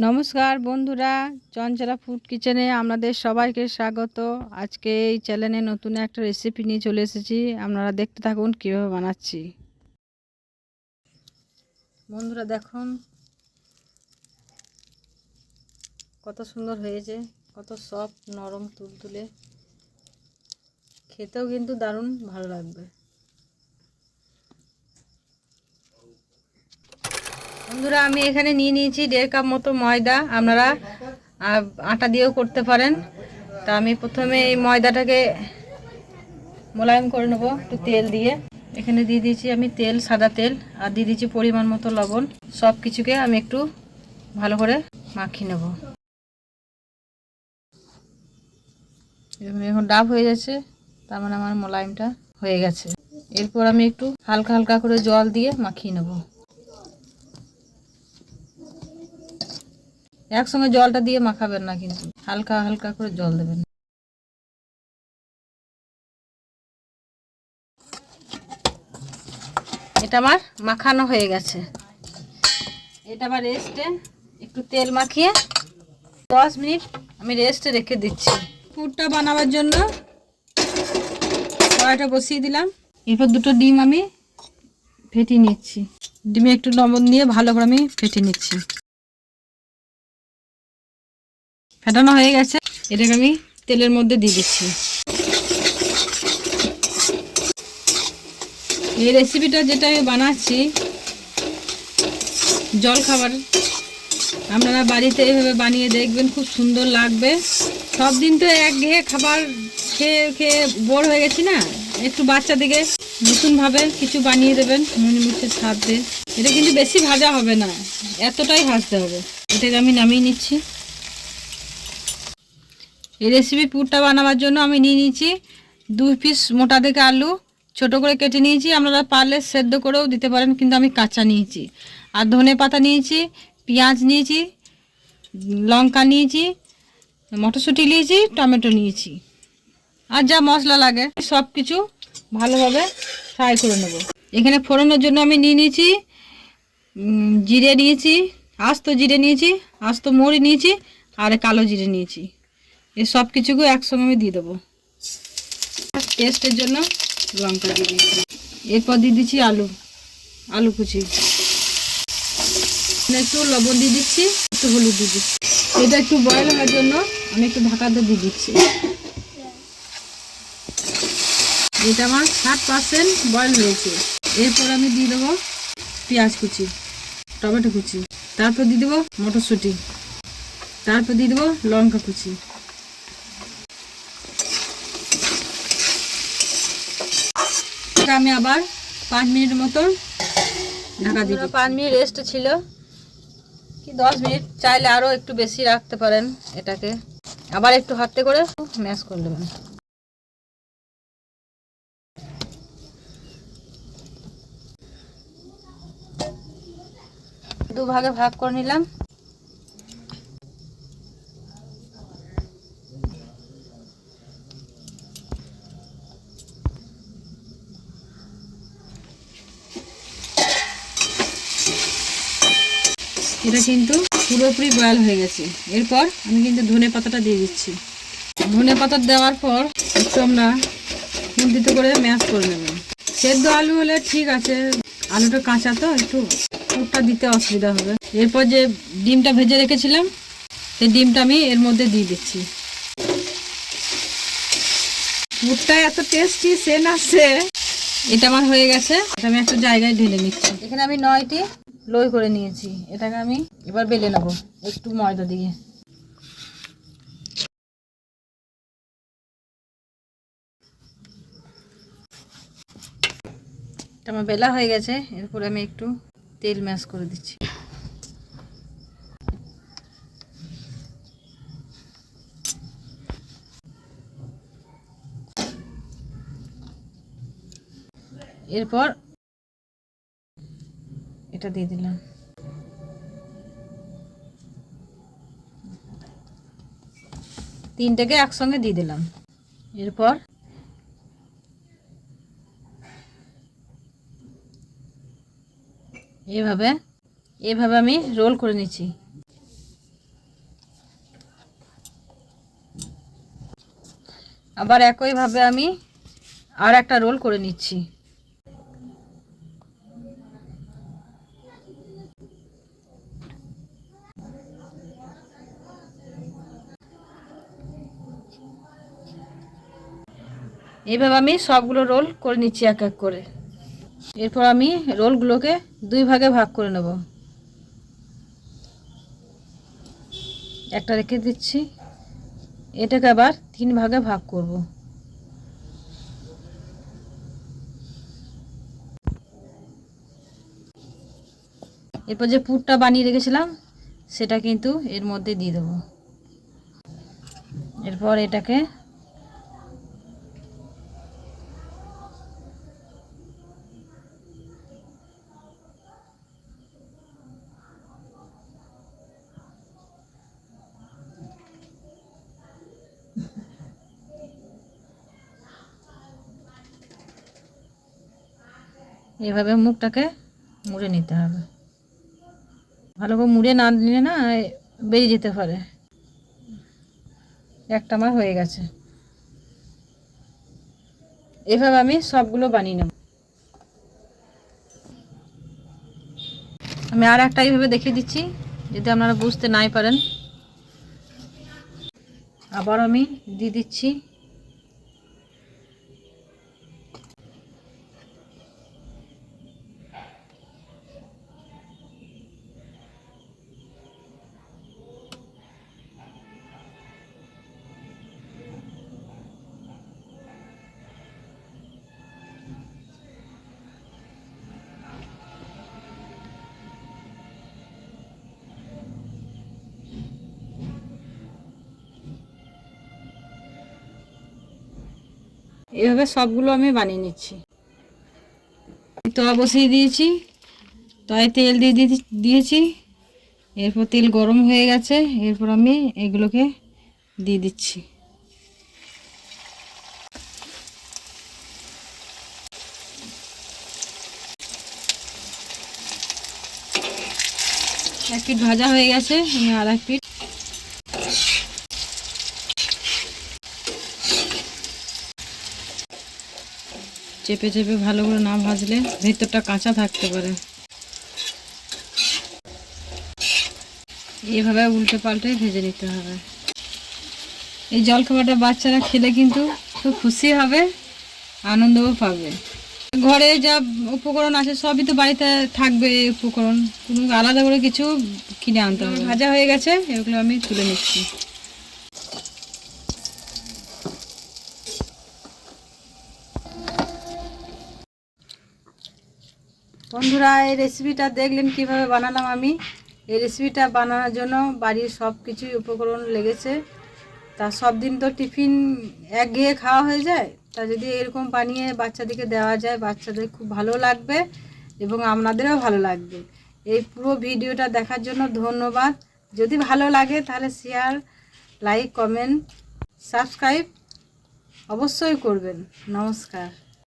নমস্কার বন্ধুরা, চঞ্চলা ফুড কিচেনে আপনাদের সবাইকে স্বাগত। আজকে এই চ্যানেলে নতুন একটা রেসিপি নিয়ে চলে এসেছি। আপনারা দেখতে থাকুন কীভাবে বানাচ্ছি। বন্ধুরা দেখুন কত সুন্দর হয়েছে, কত সফট, নরম, তুলতুলে, খেতেও কিন্তু দারুণ ভালো লাগবে। বন্ধুরা আমি এখানে নিয়ে নিয়েছি 1.5 কাপ মতো ময়দা। আপনারা আটা দিয়েও করতে পারেন। তা আমি প্রথমে এই ময়দাটাকে মোলায়েম করে নেব একটু তেল দিয়ে। এখানে দিয়ে দিয়েছি আমি তেল, সাদা তেল, আর দিয়ে দিয়েছি পরিমাণ মতো লবণ। সব কিছুকে আমি একটু ভালো করে মাখিয়ে নেব। এখন ডাব হয়ে যাচ্ছে, তার মানে আমার মোলায়েমটা হয়ে গেছে। এরপর আমি একটু হালকা হালকা করে জল দিয়ে মাখিয়ে নেব। একসঙ্গে জলটা দিয়ে মাখাবেন না, কিন্তু হালকা হালকা করে জল দেবেন। এটা আমার মাখানো হয়ে গেছে। এটা আবার রেস্টে একটু তেল মাখিয়ে 10 মিনিট আমি রেস্টে রেখে দিচ্ছি। পুরটা বানাবার জন্য কড়াইটা বসিয়ে দিলাম। এরপর দুটো ডিম আমি ফেটিয়ে নিচ্ছি। ডিমে একটু লবণ দিয়ে ভালো করে আমি ফেটিয়ে নিচ্ছি। ফেটানো হয়ে গেছে, এটাকে আমি তেলের মধ্যে দিয়ে দিচ্ছি। এই রেসিপিটা যেটা আমি বানাচ্ছি জল খাবার, আপনারা বাড়িতে এইভাবে বানিয়ে দেখবেন, খুব সুন্দর লাগবে। সব দিন তো একঘেয়ে খাবার খেয়ে খেয়ে বোর হয়ে গেছি না, একটু বাচ্চাদিকে নতুনভাবে কিছু বানিয়ে দেবেন মনে মুখে স্বাদ দিয়ে। এটা কিন্তু বেশি ভাজা হবে না, এতটাই ভাজতে হবে। এটাকে আমি নামিয়ে নিচ্ছি। এই রেসিপি পুরটা বানাবার জন্য আমি নিয়ে নিয়েছি 2 পিস মোটা দেখে আলু, ছোট করে কেটে নিয়েছি। আপনারা পারলে সেদ্ধ করেও দিতে পারেন, কিন্তু আমি কাঁচা নিয়েছি। আর ধনে পাতা নিয়েছি, পেঁয়াজ নিয়েছি, লঙ্কা নিয়েছি, মটরশুঁটি নিয়েছি, টমেটো নিয়েছি, আর যা মশলা লাগে সব কিছু ভালোভাবে ফ্রাই করে নেব। এখানে ফোড়নের জন্য আমি নিয়ে নিয়েছি জিরে নিয়েছি, আস্ত জিরে নিয়েছি, আস্ত মৌরি নিয়েছি, আর কালো জিরে নিয়েছি। এই সব কিছুকে একসঙ্গে আমি দিয়ে দেবো। টেস্টের জন্য লঙ্কা দিয়ে দিয়েছি। এরপর দিয়ে দিচ্ছি আলু কুচি, একটু লবণ দিয়ে দিচ্ছি, একটু হলুদ দিয়ে দিচ্ছি। এটা একটু বয়েল হওয়ার জন্য আমি একটু ঢাকাতে দিয়ে দিচ্ছি। এটা আমার 60% বয়েল হয়েছে। এরপর আমি দিয়ে দেবো পেঁয়াজ কুচি, টমেটো কুচি, তারপর দিয়ে দেবো মটরশুঁটি, তারপর দিয়ে দেবো লঙ্কা কুচি। আমি আবার 5 মিনিট মতো ঢাকা দিয়ে দিচ্ছি। 5 মিনিট রেস্ট ছিল, কি 10 মিনিট, চাইলে আরও একটু বেশি রাখতে পারেন। এটাকে আবার একটু হাতে করে ম্যাশ করে নেবেন। দুভাগে ভাগ করে নিলাম। এটা কিন্তু পুরোপুরি বয়েল হয়ে গেছে। এরপর আমি কিন্তু ধনে পাতাটা দিয়ে দিচ্ছি। ধনে পাতা দেওয়ার পর একটু আমরা খুন্তিতে করে ম্যাশ করে নেবেন। সেদ্ধ আলু হলে ঠিক আছে, আলুটা কাঁচা তো একটু পুরটা দিতে অসুবিধা হবে। এরপর যে ডিমটা ভেজে রেখেছিলাম সেই ডিমটা আমি এর মধ্যে দিয়ে দিচ্ছি। পুরটা এত টেস্টি সেন্ট আসছে। এটা আমার হয়ে গেছে, এটা আমি একটা জায়গায় ঢেলে নিচ্ছি। এখানে আমি 9টি লই করে নিয়েছি। এটাকে আমি এবার বেলে নেব একটু ময়দা দিয়ে। এটা আমার বেলা হয়ে গেছে। এরপর আমি একটু তেল ম্যাশ করে দিচ্ছি। এরপর এটা দিয়ে দিলাম। তিনটাকে একসঙ্গে দিয়ে দিলাম। এরপর এভাবে আমি রোল করে নিচ্ছি। আবার একইভাবে আমি আর একটা রোল করে নিচ্ছি। এইভাবে আমি সবগুলো রোল করে নিচ্ছি এক এক করে। এরপর আমি রোলগুলোকে 2 ভাগে ভাগ করে নেব। একটা রেখে দিচ্ছি, এটাকে আবার 3 ভাগে ভাগ করব। এরপর যে পুরটা বানিয়ে রেখেছিলাম সেটা কিন্তু এর মধ্যে দিয়ে দেবো। এরপর এটাকে এভাবে মুখটাকে মুড়ে নিতে হবে। ভালো করে মুড়ে না নিলে না বেরিয়ে যেতে পারে। একটা আমার হয়ে গেছে। এভাবে আমি সবগুলো বানিয়ে নেব। আমি আর একটা এইভাবে দেখিয়ে দিচ্ছি যদি আপনারা বুঝতে নাই পারেন। আবার আমি দিয়ে দিচ্ছি। এভাবে সবগুলো আমি বানিয়ে নিচ্ছি। তয়া বসিয়ে দিয়েছি, তয়ায় তেল দিয়েছি। এরপর তেল গরম হয়ে গেছে, এরপর আমি এগুলোকে দিয়ে দিচ্ছি। এক পিঠ ভাজা হয়ে গেছে, আমি আর এক পিঠ চেপে চেপে ভালো করে না ভাজলে ভেতরটা কাঁচা থাকতে পারে। এইভাবে উল্টে পাল্টে ভেজে নিতে হবে। এই জলখাবারটা বাচ্চারা খেলে কিন্তু খুব খুশি হবে, আনন্দও পাবে। ঘরে যা উপকরণ আছে সবই তো বাড়িতে থাকবে। এই উপকরণ কোনো আলাদা করে কিছু কিনে আনতে হবে। ভাজা হয়ে গেছে, এগুলো আমি তুলে নিচ্ছি। বন্ধুরা, এই রেসিপিটা দেখলেন কিভাবে বানালাম আমি। এই রেসিপিটা বানানোর জন্য বাড়ির সব কিছুই উপকরণ লেগেছে। তা সব দিন তো টিফিন একঘেয়ে খাওয়া হয়ে যায়, তা যদি এরকম বানিয়ে বাচ্চাদেরকে দেওয়া যায় বাচ্চাদের খুব ভালো লাগবে এবং আপনাদেরও ভালো লাগবে। এই পুরো ভিডিওটা দেখার জন্য ধন্যবাদ। যদি ভালো লাগে তাহলে শেয়ার, লাইক, কমেন্ট, সাবস্ক্রাইব অবশ্যই করবেন। নমস্কার।